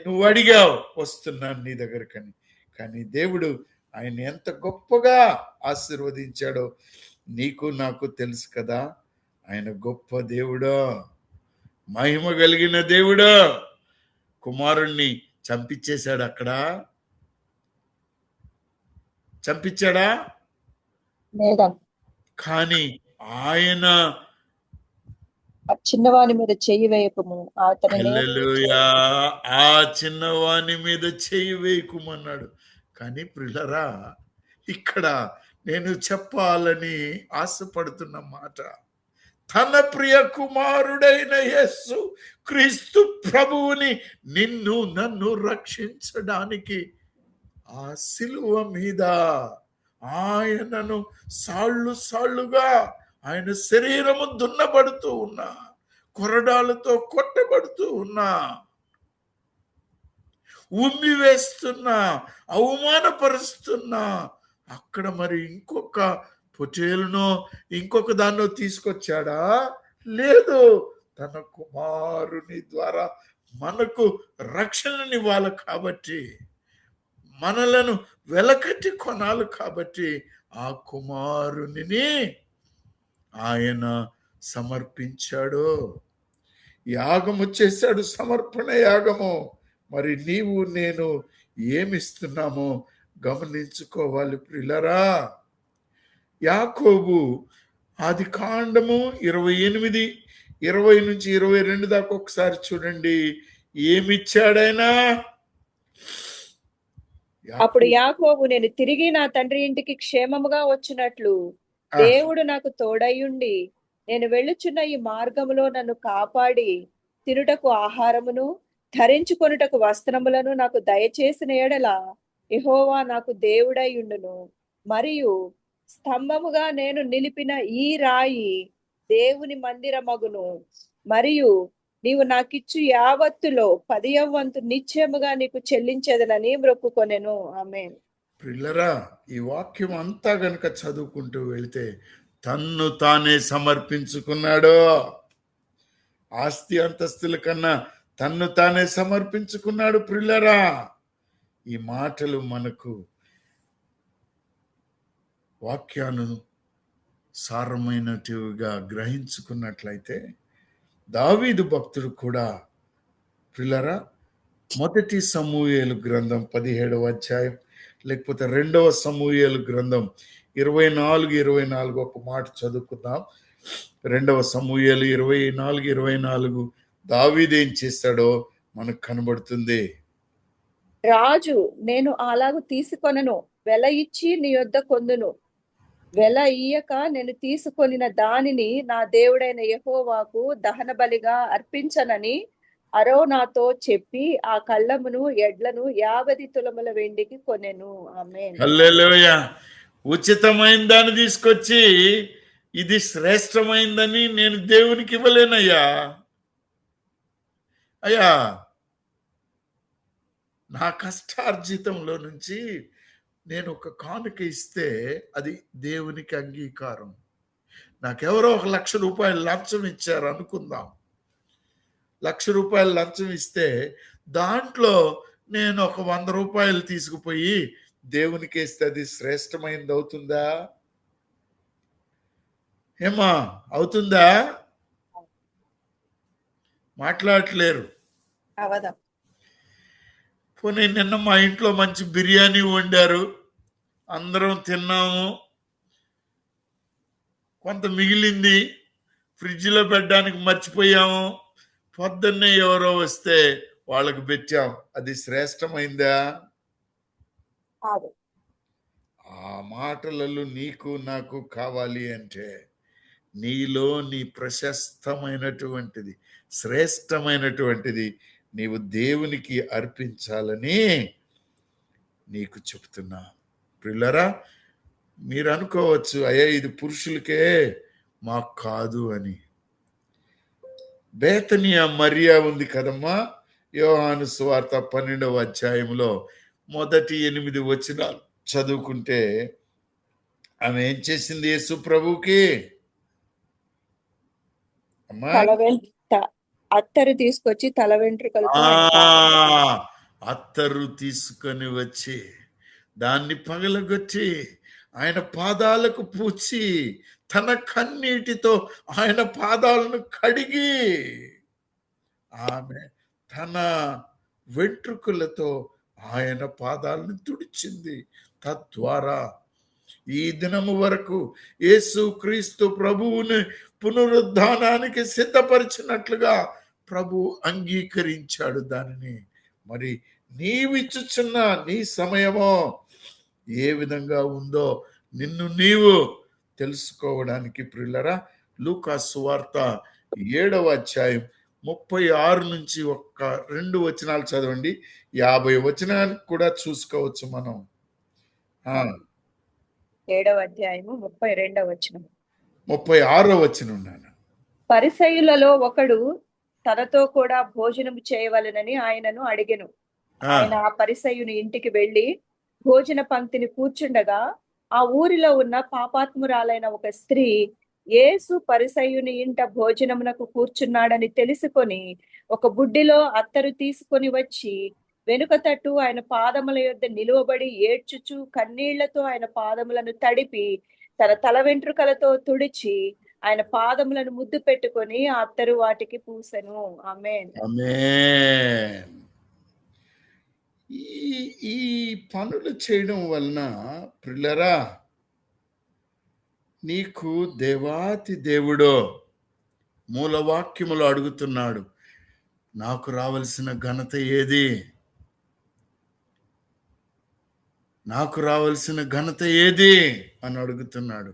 నువ్వు అడిగావు, వస్తున్నాను నీ దగ్గరకని. కానీ దేవుడు ఆయన ఎంత గొప్పగా ఆశీర్వదించాడో నీకు నాకు తెలుసు కదా. ఆయన గొప్ప దేవుడో, మహిమ కలిగిన దేవుడో. కుమారుణ్ణి చంపించేశాడు. అక్కడ చంపించాడా? లేదా కానీ ఆయన చిన్నవాని మీద చెయ్యి వేయకము, అతని హల్లెలూయా, ఆ చిన్నవాని మీద చెయ్యి వేయకుమన్నాడు. కానీ ప్రియులరా, ఇక్కడ నేను చెప్పాలని ఆశపడుతున్న మాట, తన ప్రియ కుమారుడైన యేసు క్రీస్తు ప్రభువుని నిన్ను నన్ను రక్షించడానికి ఆ సిలువ మీద ఆయనను సాళ్ళుగా ఆయన శరీరము దున్నబడుతూ ఉన్నా, కొరడాలతో కొట్టబడుతూ ఉన్నా, ఉమ్మి వేస్తున్నా, అవమానపరుస్తున్నా, అక్కడ మరి ఇంకొక పొటేలునో ఇంకొక దాన్నో తీసుకొచ్చాడా? లేదు. తన కుమారుని ద్వారా మనకు రక్షణనివ్వాలి కాబట్టి, మనలను వెలకట్టి కొనాలి కాబట్టి, ఆ కుమారుని ఆయన సమర్పించాడు, యాగము చేశాడు, సమర్పణ యాగము. మరి నీవు నేను ఏమిస్తున్నామో గమనించుకోవాలి ప్రియులరా. యాకోబు ఆది కాండము 28, 20 నుంచి 22 దాకా ఒకసారి చూడండి. ఏమిచ్చాడైనా? అప్పుడు యాకోబు, నేను తిరిగి నా తండ్రి ఇంటికి క్షేమముగా వచ్చినట్లు దేవుడు నాకు తోడయ్యుండి నేను వెళ్ళుచున్న ఈ మార్గములో నన్ను కాపాడి తినుటకు ఆహారమును ధరించుకొనుటకు వస్త్రములను నాకు దయచేసిన ఎడల యెహోవా నాకు దేవుడై ఉండును. మరియు స్తంభముగా నేను నిలిపిన ఈ రాయి దేవుని మందిరమగును. మరియు నీవు నాకిచ్చు యావత్తులో 10వ వంతు నిశ్చయముగా నీకు చెల్లించేదనని మొక్కుకొనెను. ఆమేన్. ప్రియులరా, ఈ వాక్యం అంతా గనుక చదువుకుంటూ వెళితే తన్ను తానే సమర్పించుకున్నాడు. ఆస్తి అంతస్తుల కన్నా తన్ను తానే సమర్పించుకున్నాడు. ప్రియులరా, ఈ మాటలు మనకు వాక్యాను సారమైనటివిగా గ్రహించుకున్నట్లయితే, దావీదు భక్తుడు కూడా ప్రియులరా, మొదటి సమూయేలు గ్రంథం 17వ అధ్యాయం, లేకపోతే 2వ సమూయేలు గ్రంథం 24 ఒక మాట చదువుకుందాం. 2వ సమూయేలు 24 దావీదు ఏం చేస్తాడో మనకు కనబడుతుంది. రాజు, నేను అలాగు తీసుకొనను, వెల ఇచ్చి నీ యొద్ద కొందును. వెల ఇయ్యక నేను తీసుకొనిన దానిని నా దేవుడైన యెహోవాకు దహన బలిగా అర్పించనని అరోనాతో చెప్పి ఆ కళ్ళమును ఎడ్లను 50 తులముల వెండికి కొనెను. ఆమేన్. హల్లెలూయా. ఉచితమైన దాన్ని తీసుకొచ్చి ఇది శ్రేష్టమైందని నేను దేవునికి ఇవ్వలేనయ్యా. అయ్యా, నా కష్టార్జితంలో నుంచి నేను ఒక కానుక ఇస్తే అది దేవునికి అంగీకారం. నాకెవరో 1,00,000 రూపాయలు లంచం ఇచ్చారు అనుకుందాం. 1,00,000 రూపాయలు లంచం ఇస్తే దాంట్లో నేను ఒక 100 రూపాయలు తీసుకుపోయి దేవునికి ఇస్తే అది శ్రేష్టమైనది అవుతుందా? ఏమా అవుతుందా? మాట్లాడట్లేరు. అవదా. పోనీ నిన్న మా ఇంట్లో మంచి బిర్యానీ వండారు, అందరం తిన్నాము, కొంత మిగిలింది, ఫ్రిడ్జ్లో పెట్టడానికి మర్చిపోయాము, పొద్దున్నే ఎవరో వస్తే వాళ్ళకు పెట్టాం, అది శ్రేష్టమైందా? ఆ మాటలలో నీకు నాకు కావాలి అంటే నీలో నీ ప్రశస్తమైనటువంటిది, శ్రేష్టమైనటువంటిది నీవు దేవునికి అర్పించాలని నీకు చెప్తున్నా. ప్రియులరా, మీరు అనుకోవచ్చు, అయ్యా ఇది పురుషులకే మాకు కాదు అని. బేతనియా మరియా ఉంది కదమ్మా, యోహాను సువార్త 12వ అధ్యాయంలో మొదటి 8 వచనాలు చదువుకుంటే ఆమె ఏం చేసింది యేసు ప్రభుకి? అమ్మా, అత్తరు తీసుకొచ్చి తల వెంట్రుకలతో ఆయన ఆ పాదములను అత్తరు తీసుకొని వచ్చి దాన్ని పగలగొట్టి ఆయన పాదాలకు పూచి తన కన్నీటితో ఆయన పాదాలను కడిగి ఆమె తన వెంట్రుకలతో ఆయన పాదాలను తుడిచింది. తద్వారా ఈ దినము వరకు యేసు క్రీస్తు ప్రభువుని పునరుద్ధానానికి సిద్ధపరిచినట్లుగా ప్రభు అంగీకరించాడు దానిని. మరి నీవిచ్చుచున్న నీ సమయమో ఏ విధంగా ఉందో నిన్ను నీవు తెలుసుకోవడానికి ప్రియులరా, లూకా సువార్త 7వ అధ్యాయం 36 నుంచి 2 వచనాలు చదవండి. 50 వచనాలు కూడా చూసుకోవచ్చు మనం. 7వ అధ్యాయము 32వ వచనం. 36వ వచనం నాన్న. పరిసయ్యులలో ఒకడు తనతో కూడా భోజనం చేయవలెనని ఆయనను అడిగెను. ఆయన ఆ పరిసయ్యుని ఇంటికి వెళ్లి భోజన పంక్తిని కూర్చుండగా ఆ ఊరిలో ఉన్న పాపాత్మురాలైన ఒక స్త్రీ యేసు పరిసయ్యుని ఇంట భోజనమునకు కూర్చున్నాడని తెలుసుకొని ఒక బుడ్డిలో అత్తరు తీసుకొని వచ్చి వెనుక తట్టు ఆయన పాదముల యొద్ద నిలువబడి ఏడ్చుచు కన్నీళ్లతో ఆయన పాదములను తడిపి తన తల వెంట్రుకలతో తుడిచి ఆయన పాదములను ముద్దు పెట్టుకొని ఆ అత్తరు వాటికి పూసెను. ఆమేన్. ఆమేన్. ఈ పనులు చేయడం వలన ప్రియులరా, నీకు దేవాతి దేవుడు మూలవాక్యములు అడుగుతున్నాడు, నాకు రావలసిన ఘనత ఏది? నాకు రావలసిన ఘనత ఏది అని అడుగుతున్నాడు.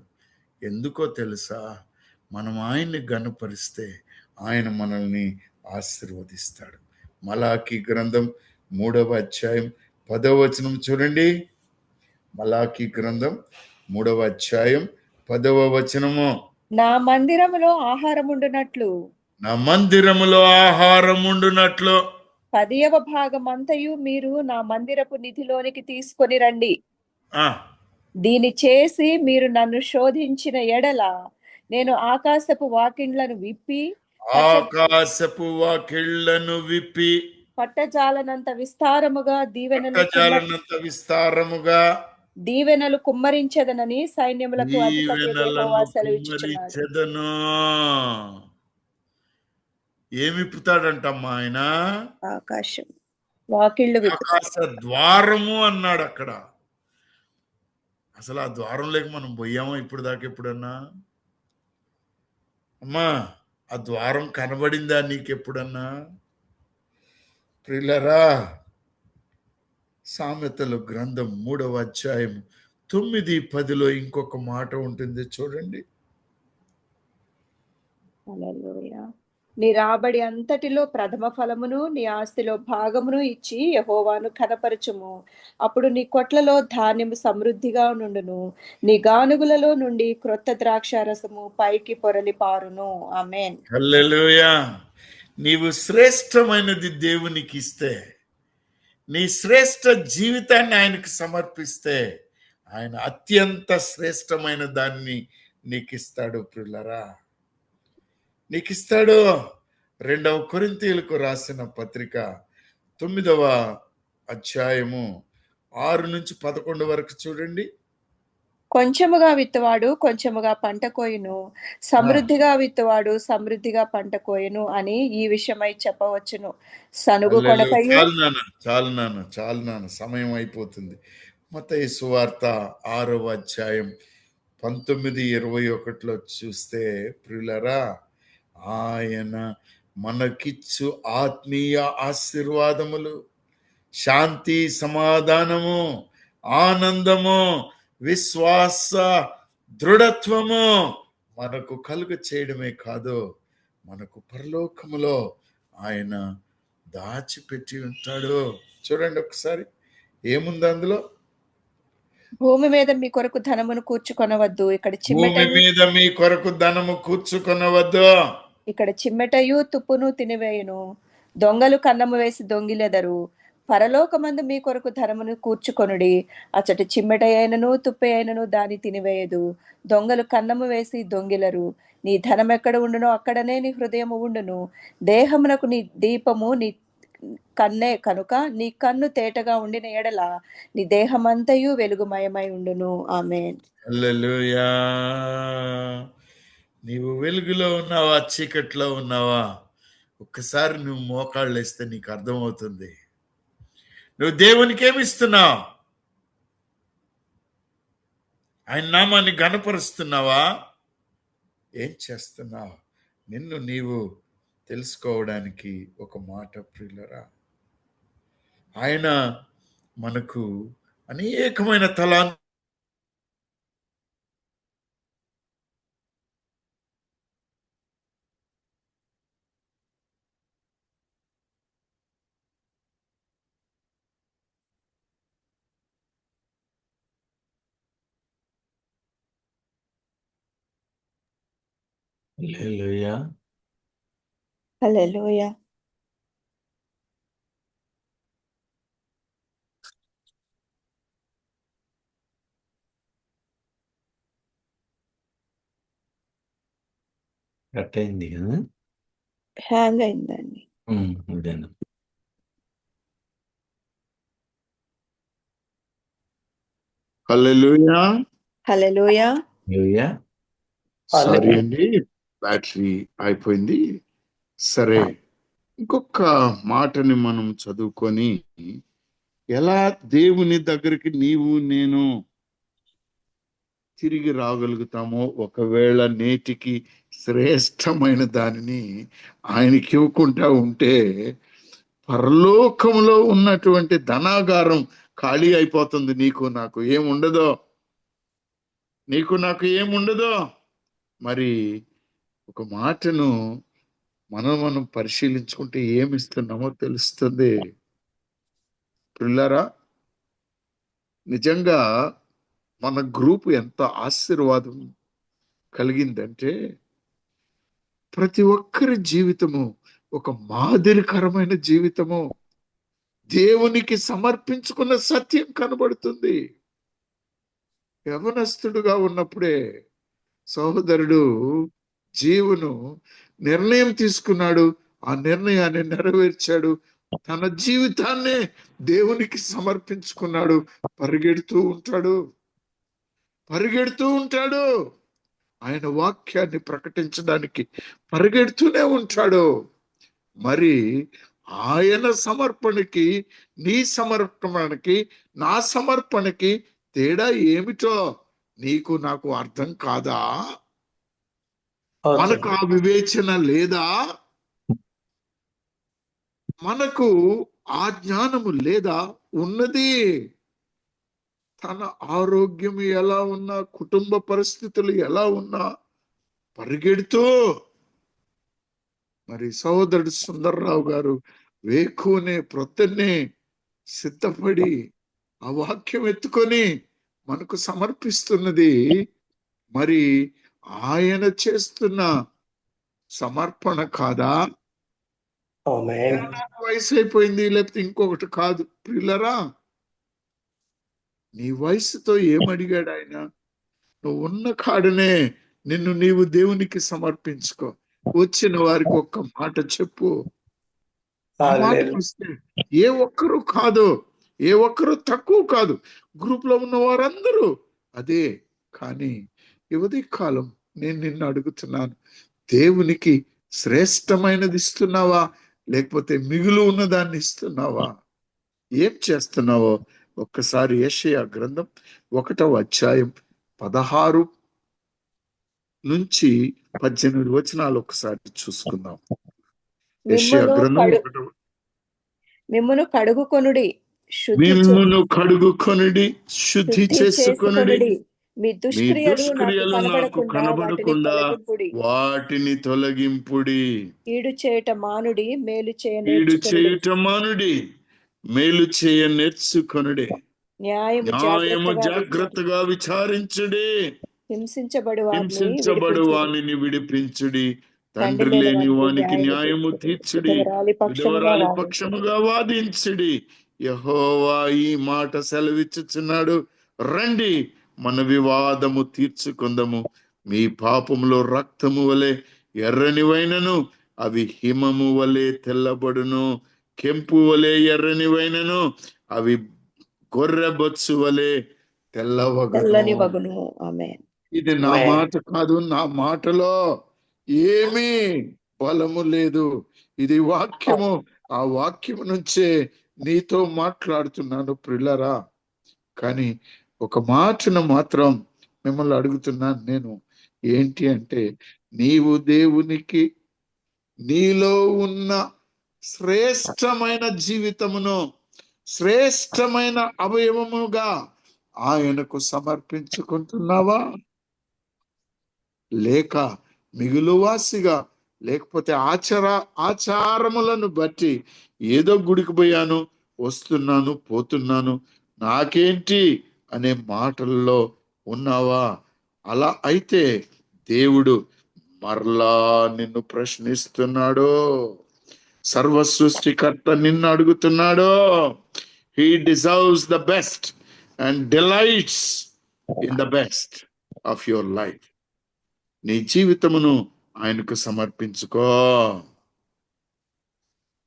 ఎందుకో తెలుసా? మనం ఆయన్ని ఘనపరిస్తే ఆయన మనల్ని ఆశీర్వదిస్తాడు. మలాకి గ్రంథం 3వ అధ్యాయం 10వ వచనం చూడండి. మలాకి గ్రంథం 3వ అధ్యాయం 10వ వచనము. నా మందిరములో ఆహారముండునట్లు నా మందిరములో ఆహారముండునట్లు 10వ భాగమంతయు మీరు నా మందిరపు నిధిలోనికి తీసుకొని రండి. దీని చేసి మీరు నన్ను శోధించిన ఎడల నేను ఆకాశపు వాకిండ్లను విప్పి పట్టజాలనంత విస్తారముగా దీవెనలు కుమ్మరించదనని సైన్యములకు అధిపతి యెహోవా సెలవిచ్చుచున్నాడు. ఏమిప్పుతాడంటమ్మా ఆయన? ఆకాశం వాకిళ్ళు ఆకాశ ద్వారము అన్నాడు అక్కడ. అసలు ఆ ద్వారం లేక మనం పోయామా ఇప్పుడు దాకా ఎప్పుడన్నా? అమ్మా, ఆ ద్వారం కనబడిందా నీకెప్పుడన్నా? ప్రియులరా, సామెతలు గ్రంథం 3వ అధ్యాయం 9-10లో ఇంకొక మాట ఉంటుంది చూడండి. హల్లెలూయా. నీ రాబడి అంతటిలో ప్రథమ ఫలమును నీ ఆస్తిలో భాగమును ఇచ్చి యెహోవాను ఘనపరచుము. అప్పుడు నీ కొట్లలో ధాన్యము సమృద్ధిగా నుండును, నీ గానుగులలో నుండి క్రొత్త ద్రాక్షారసము పైకి పొరలి పారును. ఆమేన్. హల్లెలూయా. నీవు శ్రేష్టమైనది దేవునికి ఇస్తే, నీ శ్రేష్ట జీవితాన్ని ఆయనకు సమర్పిస్తే ఆయన అత్యంత శ్రేష్టమైన దాన్ని నీకు ఇస్తాడు ప్రియులరా, నీకు ఇస్తాడు. 2వ కొరింథీయులకు రాసిన పత్రిక 9వ అధ్యాయము 6 నుంచి 11 వరకు చూడండి. కొంచెముగా విత్తువాడు కొంచెముగా పంట కోయును, సమృద్ధిగా విత్తువాడు సమృద్ధిగా పంట కోయును అని ఈ విషయమై చెప్పవచ్చును. సనుగు కొనకయు చాలు నాన్న, సమయం అయిపోతుంది. మత్తయి సువార్త 6వ అధ్యాయం 19-21లో చూస్తే ప్రియులరా, ఆయన మనకిచ్చు ఆత్మీయ ఆశీర్వాదములు, శాంతి, సమాధానము, ఆనందము, విశ్వాస దృఢత్వము మనకు కలుగ చేయడమే కాదు, మనకు పరలోకములో ఆయన దాచిపెట్టి ఉంటాడు. చూడండి ఒకసారి ఏముంది అందులో. భూమి మీద మీ కొరకు ధనమును కూర్చుకొనవద్దు, ఇక్కడ చిమ్మెటయు తుప్పును తినివేయును, దొంగలు కన్నము వేసి దొంగిలెదరు, పరలోకమందు మీ కొరకు ధనమును కూర్చుకొనుడి. అచ్చటి చిమ్మెట అయినను తుప్పె అయినను దాని తినివేయదు. దొంగలు కన్నము వేసి దొంగిలరు. నీ ధనం ఎక్కడ ఉండునో అక్కడనే నీ హృదయము ఉండును. దేహమునకు నీ దీపము నీ కన్నే కనుక నీ కన్ను తేటగా ఉండిన ఎడల నీ దేహమంతయు వెలుగుమయమై ఉండును. ఆమేన్. హల్లెలూయా. నీవు వెలుగులో ఉన్నావా, చీకట్లో ఉన్నావా? ఒక్కసారి నువ్వు మోకాళ్ళు వేస్తే నీకు అర్థమవుతుంది. నువ్వు దేవునికి ఏమిస్తున్నావు? ఆయన నామాన్ని ఘనపరుస్తున్నావా? ఏం చేస్తున్నావు? నిన్ను నీవు తెలుసుకోవడానికి ఒక మాట ప్రియులరా, ఆయన మనకు అనేకమైన తలాంతులు హల్లెలూయా. హల్లెలూయా. కట్ అయింది కదా. హ్యాంగ్ అయిందండి. ఇదేనా. హల్లెలూయా. హల్లెలూయా. హల్లెలూయా. సారీ అండి, బ్యాటరీ అయిపోయింది. సరే, ఇంకొక మాటని మనం చదువుకొని ఎలా దేవుని దగ్గరికి నీవు నేను తిరిగి రాగలుగుతామో, ఒకవేళ నేటికి శ్రేష్టమైన దానిని ఆయనకి ఇవ్వకుండా ఉంటే పరలోకంలో ఉన్నటువంటి ధనాగారం ఖాళీ అయిపోతుంది. నీకు నాకు ఏముండదో, నీకు నాకు ఏముండదో. మరి ఒక మాటను మనం పరిశీలించుకుంటే ఏమిస్తున్నామో తెలుస్తుంది. పిల్లరా, నిజంగా మన గ్రూప్ ఎంత ఆశీర్వాదం కలిగిందంటే, ప్రతి ఒక్కరి జీవితము ఒక మాదిరికరమైన జీవితము, దేవునికి సమర్పించుకున్న సత్యం కనబడుతుంది. యవనస్తుడుగా ఉన్నప్పుడే సహోదరుడు జీవును నిర్ణయం తీసుకున్నాడు. ఆ నిర్ణయాన్ని నెరవేర్చాడు. తన జీవితాన్నే దేవునికి సమర్పించుకున్నాడు. పరిగెడుతూ ఉంటాడు. ఆయన వాక్యాన్ని ప్రకటించడానికి పరిగెడుతూనే ఉంటాడు. మరి ఆయన సమర్పణకి, నీ సమర్పణకి, నా సమర్పణకి తేడా ఏమిటో నీకు నాకు అర్థం కాదా? మనకు ఆ వివేచన లేదా? మనకు ఆ జ్ఞానము లేదా? ఉన్నది. తన ఆరోగ్యం ఎలా ఉన్నా, కుటుంబ పరిస్థితులు ఎలా ఉన్నా పరిగెడుతూ, మరి సహోదరుడు సుందర్రావు గారు వేకునే ప్రొద్దున్నే సిద్ధపడి ఆ వాక్యం ఎత్తుకొని మనకు సమర్పిస్తున్నది మరి ఆయన చేస్తున్న సమర్పణ కాదా? నాకు వయసు అయిపోయింది, లేకపోతే ఇంకొకటి కాదు. ప్రియులరా, నీ వయసుతో ఏమడిగాడు ఆయన? నువ్వు ఉన్న కాడనే నిన్ను నీవు దేవునికి సమర్పించుకో. వచ్చిన వారికి ఒక్క మాట చెప్పు. ఆ మాటకు వస్తే ఏ ఒక్కరు కాదు, ఏ ఒక్కరు తక్కువ కాదు. గ్రూప్ లో ఉన్న వారందరూ అదే. కానీ యువతి కాలం నేను నిన్ను అడుగుతున్నాను, దేవునికి శ్రేష్టమైనది ఇస్తున్నావా, లేకపోతే మిగులు ఉన్న దాన్ని ఇస్తున్నావా? ఏం చేస్తున్నావో ఒక్కసారి యెషయా గ్రంథం 1వ అధ్యాయం 16 నుంచి 18 వచనాలు ఒకసారి చూసుకుందాం. యెషయా గ్రంథం మిమ్మును కడుగుకొనుడి, మిమ్మును కడుగుకొనుడి, శుద్ధి చేసుకొనుడి. మీ దుష్క్రియలు నాకు కనబడకుండా వాటిని తొలగింపుడి. కీడు చేయట మానుడి, మేలు చేయ నేర్చుకొనుడి. న్యాయము జాగ్రత్తగా విచారించుడి. హింసించబడు వానిని విడిపించుడి. తండ్రి లేని వానికి న్యాయము తీర్చుడి. విధవరాలి పక్షముగా వాదించుడి. యెహోవా ఈ మాట సెలవిచ్చుచున్నాడు, రండి మన వివాదము తీర్చుకుందము. మీ పాపములో రక్తము వలె ఎర్రనివైనను అవి హిమము వలె తెల్లబడును, కెంపు వలె ఎర్రనివైనను అవి గొర్రె బొచ్చు వలె తెల్లవగును. తెల్లని వగును. ఆమేన్. ఇది నా మాట కాదు, నా మాటలో ఏమీ బలము లేదు. ఇది వాక్యము. ఆ వాక్యము నుంచే నీతో మాట్లాడుతున్నాను ప్రియులారా. కానీ ఒక మాటను మాత్రం మిమ్మల్ని అడుగుతున్నాను నేను. ఏంటి అంటే, నీవు దేవునికి నీలో ఉన్న శ్రేష్టమైన జీవితమును, శ్రేష్టమైన అవయవముగా ఆయనకు సమర్పించుకుంటున్నావా, లేక మిగులువాసిగా, లేకపోతే ఆచారములను బట్టి ఏదో గుడికి పోయాను, వస్తున్నాను, పోతున్నాను, నాకేంటి అనే మాటల్లో ఉన్నావా? అలా అయితే దేవుడు మరలా నిన్ను ప్రశ్నిస్తున్నాడు. సర్వ సృష్టికర్త నిన్ను అడుగుతున్నాడు. He deserves the best and delights in the best of your life. నీ జీవితమును ఆయనకు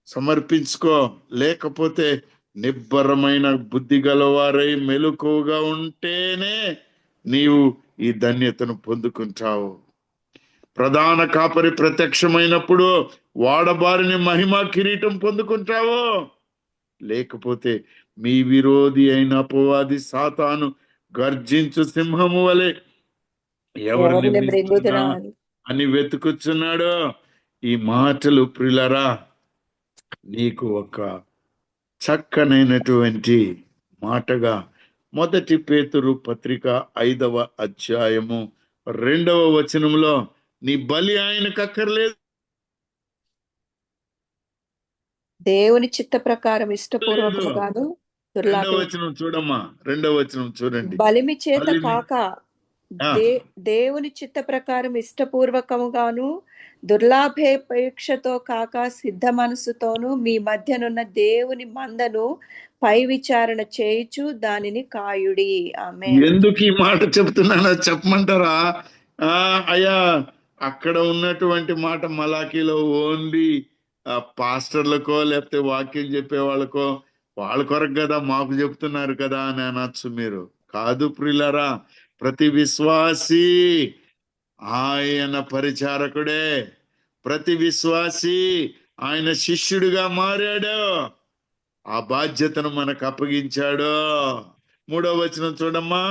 సమర్పించుకో. లేకపోతే నిబ్బరమైన బుద్ధి గలవారై మెలకువగా ఉంటేనే నీవు ఈ ధన్యతను పొందుకుంటావు. ప్రధాన కాపరి ప్రత్యక్షమైనప్పుడు వాడబారిని మహిమ కిరీటం పొందుకుంటావు. లేకపోతే మీ విరోధి అయిన అపవాది సాతాను గర్జించు సింహము వలె ఎవరిని మింగుదునా అని వెతుకుచున్నాడు. ఈ మాటలు ప్రియులారా, నీకు ఒక చక్కనైనటువంటి మాటగా 1 పేతురు పత్రిక 5వ అధ్యాయము 2వ వచనంలో, నీ బలి ఆయనకు అక్కర్లేదు, దేవుని చిత్త ప్రకారం ఇష్టపూర్వకముగాను రెండవ వచనం చూడమ్మా, 2వ వచనం చూడండి. బలిమి చేత బలిమి. కాక దేవుని చిత్త ప్రకారం ఇష్టపూర్వకముగాను దుర్లాభేపేక్షతో కాక సిద్ధ మనసుతోను మీ మధ్యనున్న దేవుని మందను పై విచారణ చేయుచు దానిని కాయుడి. ఆమేన్. ఎందుకు ఈ మాట చెప్తున్నానో చెప్పమంటారా? అయ్యా, అక్కడ ఉన్నటువంటి మాట మలాకీలో ఓన్లీ పాస్టర్లకో లేకపోతే వాక్యం చెప్పే వాళ్ళకో, వాళ్ళ కొరకు కదా మాకు చెప్తున్నారు కదా అని అనొచ్చు మీరు. కాదు ప్రియులారా, ప్రతి విశ్వాసి ఆయన పరిచారకుడే, ప్రతి విశ్వాసి ఆయన శిష్యుడిగా మారాడు, ఆ బాధ్యతను మనకు అప్పగించాడు. 3వ వచనం చూడమ్మా.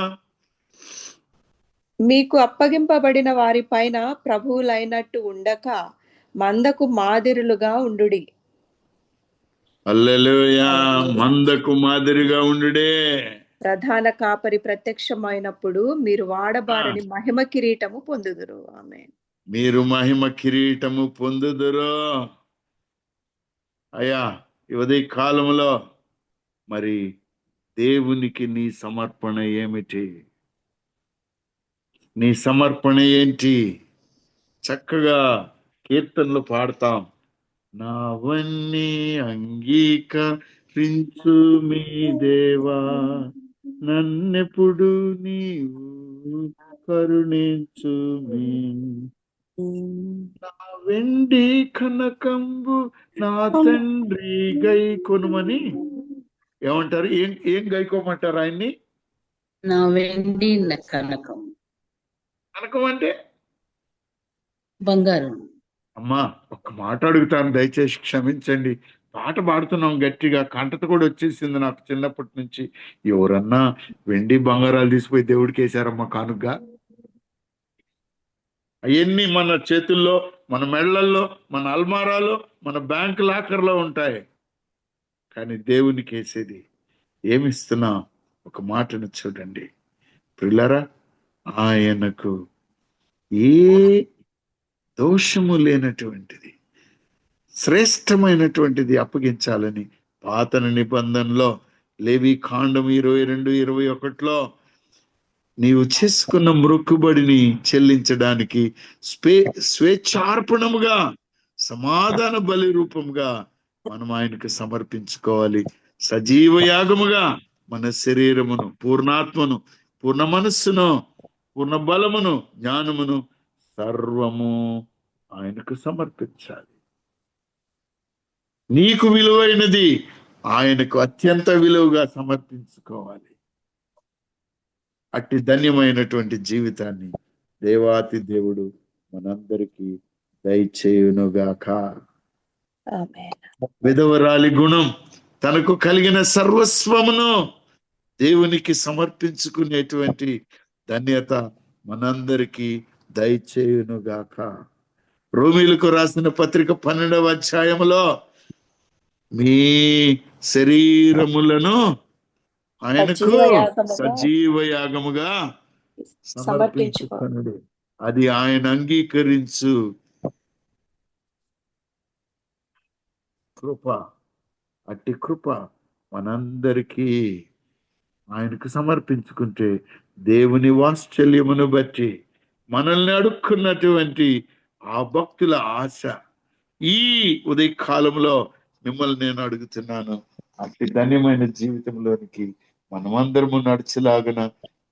మీకు అప్పగింపబడిన వారి పైన ప్రభువులైనట్టు ఉండక మందకు మాదిరులుగా ఉండుడి. హల్లెలూయా. మందకు మాదిరిగా ఉండుడే. ప్రధాన కాపరి ప్రత్యక్షమైనప్పుడు మీరు వాడబారని మహిమ కిరీటము పొందుదురు. ఆమేన్. మీరు మహిమ కిరీటము పొందుదురు. అయ్యా, ఈ ఉదయ కాలంలో మరి దేవునికి నీ సమర్పణ ఏమిటి? నీ సమర్పణ ఏంటి? చక్కగా కీర్తనలు పాడతాం. నావన్నీ అంగీకరించు మీ దేవా, నన్నెప్పుడు నీవు కరుణించు మీ. నా వెండి కనకంబు నా తండ్రి గై కొనుమని ఏమంటారు? ఏం గైకోమంటారు ఆయన్ని? నా వెండి కనకం. కనకం అంటే బంగారం. అమ్మా, ఒక్క మాట అడుగుతాను, దయచేసి క్షమించండి. పాట పాడుతున్నాం గట్టిగా, కంటత కూడా వచ్చేసింది నాకు చిన్నప్పటి నుంచి. ఎవరన్నా వెండి బంగారాలు తీసిపోయి దేవుడికి వేశారమ్మా కానుగ్గా? అవన్నీ మన చేతుల్లో, మన మెళ్ళల్లో, మన అల్మారాలో, మన బ్యాంక్ లాకర్లో ఉంటాయి. కానీ దేవునికి వేసేది ఏమిస్తున్నా? ఒక మాటను చూడండి ప్రియులారా, ఆయనకు ఏ దోషము లేనటువంటిది, శ్రేష్టమైనటువంటిది అప్పగించాలని పాత నిబంధనలో లేవి కాండం 22-21లో నీవు చేసుకున్న మొక్కుబడిని చెల్లించడానికి స్వేచ్ఛార్పణముగా, సమాధాన బలి రూపంగా మనం ఆయనకు సమర్పించుకోవాలి. సజీవ యాగముగా మన శరీరమును, పూర్ణాత్మను, పూర్ణ మనస్సును, పూర్ణ బలమును, జ్ఞానమును సర్వము ఆయనకు సమర్పించాలి. నీకు విలువైనది ఆయనకు అత్యంత విలువగా సమర్పించుకోవాలి. అట్టి ధన్యమైనటువంటి జీవితాన్ని దేవాతి దేవుడు మనందరికీ దయచేయునుగాక. ఆమేన్. విధవరాలి గుణం, తనకు కలిగిన సర్వస్వమును దేవునికి సమర్పించుకునేటువంటి ధన్యత మనందరికీ దయచేయునుగాక. రోమీలకు రాసిన పత్రిక 12వ అధ్యాయములో మీ శరీరములను ఆయనకు సజీవ యాగముగా సమర్పించుకొనుడి. అది ఆయన అంగీకరించు కృప. అట్టి కృప మనందరికీ ఆయనకు సమర్పించుకుంటే దేవుని వాత్సల్యమును బట్టి మనల్ని అడుక్కున్నటువంటి ఆ భక్తుల ఆశ ఈ ఉదయకాలంలో మిమ్మల్ని నేను అడుగుతున్నాను. అట్టి ధన్యమైన జీవితంలోనికి మనమందరము నడిచేలాగున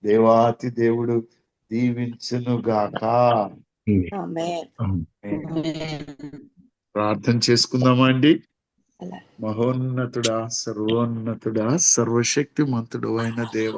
దేవాతి దేవుడు దీవించునుగాక. ఆమేన్. ప్రార్థన చేసుకుందామా అండి? మహోన్నతుడా, సర్వోన్నతుడా, సర్వశక్తిమంతుడు అయిన దేవ,